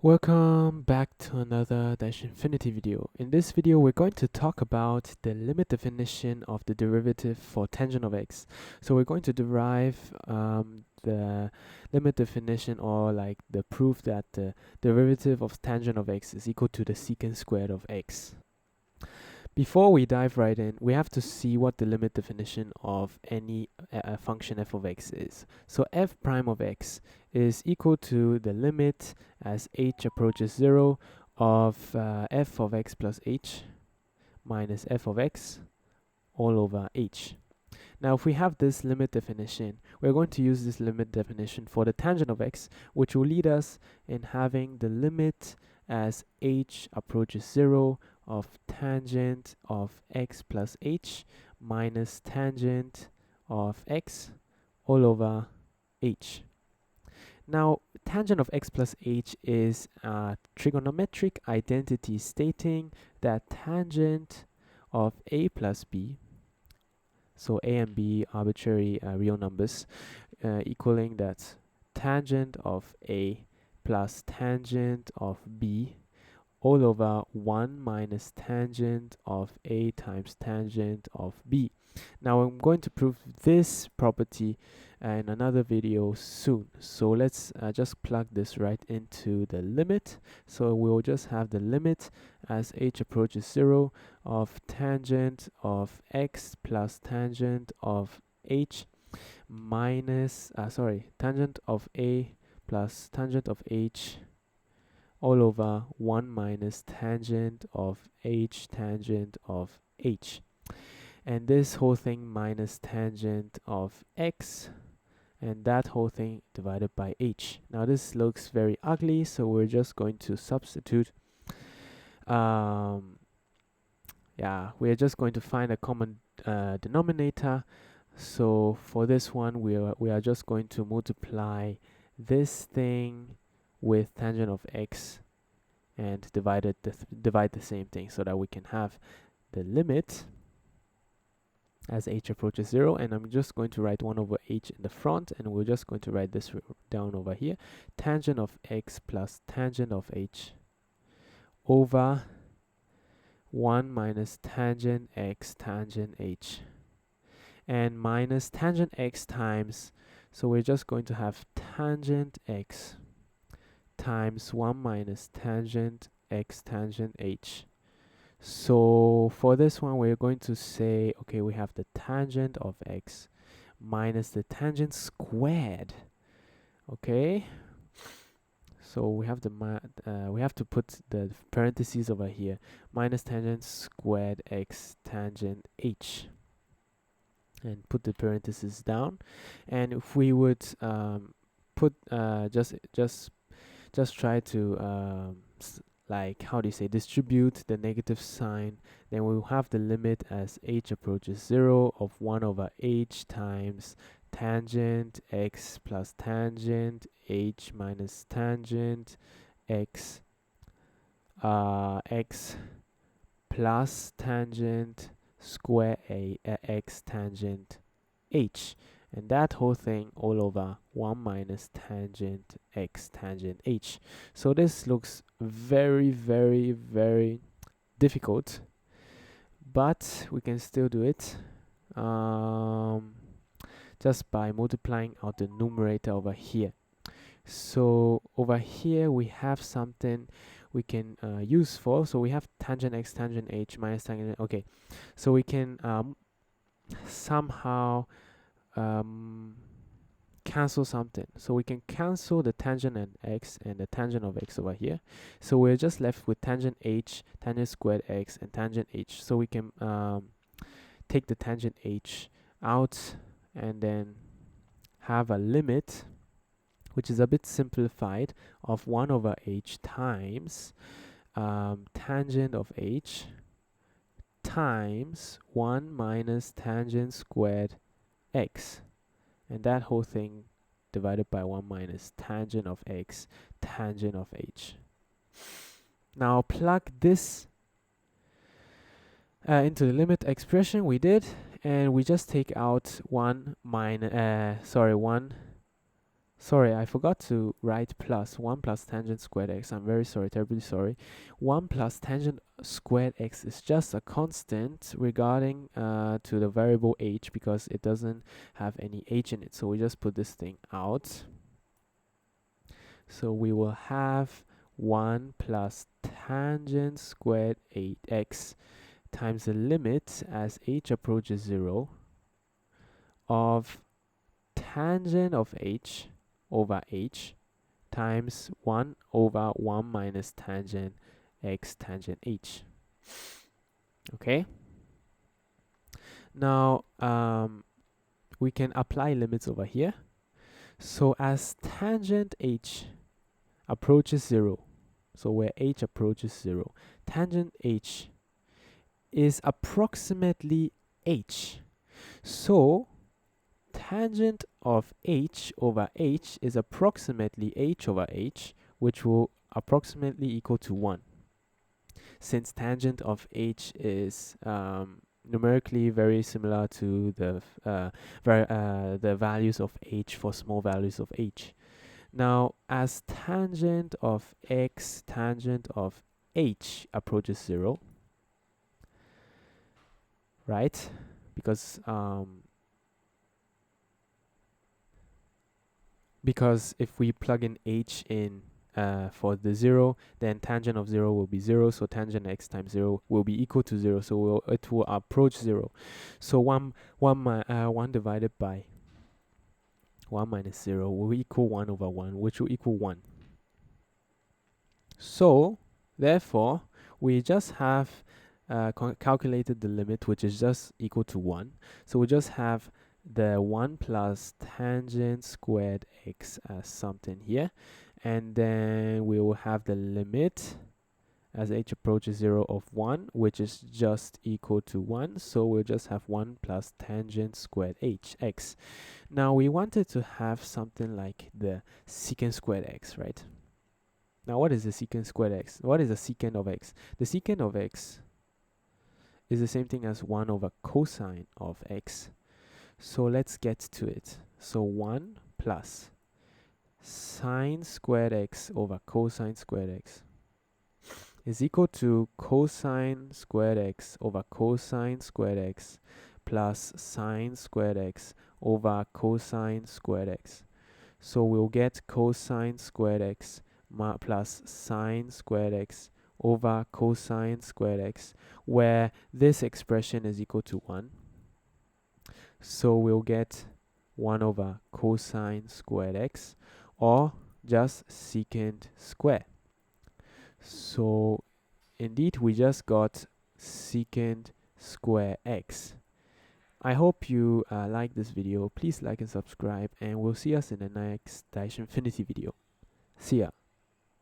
Welcome back to another Daishinfinity video. In this video, we're going to talk about the limit definition of the derivative for tangent of x. So we're going to derive the limit definition, or like the proof that the derivative of tangent of x is equal to the secant squared of x. Before we dive right in, we have to see what the limit definition of any function f of x is. So f prime of x is equal to the limit as h approaches 0 of f of x plus h minus f of x all over h. Now, if we have this limit definition, we're going to use this limit definition for the tangent of x, which will lead us in having the limit as h approaches 0 of tangent of x plus h minus tangent of x all over h. Now, tangent of x plus h is a trigonometric identity stating that tangent of a plus b, so a and b arbitrary real numbers, equaling that tangent of a plus tangent of b all over 1 minus tangent of a times tangent of b. Now I'm going to prove this property in another video soon. So let's just plug this right into the limit. So we'll just have the limit as h approaches 0 of tangent of x plus tangent of h minus, tangent of a plus tangent of h all over 1 minus tangent of h tangent of h. And this whole thing minus tangent of x, and that whole thing divided by h. Now this looks very ugly, so we're just going to substitute. We're just going to find a common denominator. So for this one, we are just going to multiply this thing with tangent of x and divide the same thing, so that we can have the limit as h approaches 0. And I'm just going to write 1 over h in the front, and we're just going to write this down over here. Tangent of x plus tangent of h over 1 minus tangent x tangent h, and minus tangent x times, so we're just going to have tangent x times 1 minus tangent x tangent h. So for this one, we're going to say, okay, we have the tangent of x minus the tangent squared. Okay, so we have we have to put the parentheses over here, minus tangent squared x tangent h, and put the parentheses down. And if we would put just try to like, how do you say, distribute the negative sign, then we'll have the limit as h approaches 0 of 1 over h times tangent x plus tangent h minus tangent x x plus tangent square x tangent h, and that whole thing all over 1 minus tangent x tangent h. So this looks very, very, very difficult, but we can still do it just by multiplying out the numerator over here. So over here we have something we can use for. So we have tangent x tangent h minus tangent. Okay, so we can somehow cancel something. So we can cancel the tangent and x and the tangent of x over here. So we're just left with tangent h, tangent squared x, and tangent h. So we can take the tangent h out and then have a limit, which is a bit simplified, of 1 over h times tangent of h times 1 minus tangent squared x, and that whole thing divided by 1 minus tangent of x tangent of h. Now plug this into the limit expression we did, and we just take out 1 Sorry, I forgot to write plus 1 plus tangent squared x. I'm very sorry, terribly sorry. 1 plus tangent squared x is just a constant regarding to the variable h, because it doesn't have any h in it. So we just put this thing out. So we will have 1 plus tangent squared 8x times the limit as h approaches 0 of tangent of h over h times 1 over 1 minus tangent x tangent h. Okay, now we can apply limits over here. So as tangent h approaches 0, so where h approaches 0, tangent h is approximately h. So tangent of h over h is approximately h over h, which will approximately equal to 1. Since tangent of h is numerically very similar to the values of h for small values of h. Now, as tangent of x, tangent of h approaches 0, right? Because if we plug in h in for the 0, then tangent of 0 will be 0, so tangent x times 0 will be equal to 0, so it will approach 0. So 1 divided by 1 minus 0 will equal 1 over 1, which will equal 1. So therefore we just have calculated the limit, which is just equal to 1. So we just have the 1 plus tangent squared x as something here, and then we will have the limit as h approaches 0 of 1, which is just equal to 1. So we'll just have 1 plus tangent squared x. Now we wanted to have something like the secant squared x, right? Now what is the secant squared x? What is the secant of x? The secant of x is the same thing as 1 over cosine of x. So let's get to it. So 1 plus sine squared x over cosine squared x is equal to cosine squared x over cosine squared x plus sine squared x over cosine squared x. So we'll get cosine squared x plus sine squared x over cosine squared x, where this expression is equal to 1. So we'll get 1 over cosine squared x, or just secant square. So indeed we just got secant square x. I hope you like this video. Please like and subscribe, and we'll see us in the next Daishinfinity video. See ya.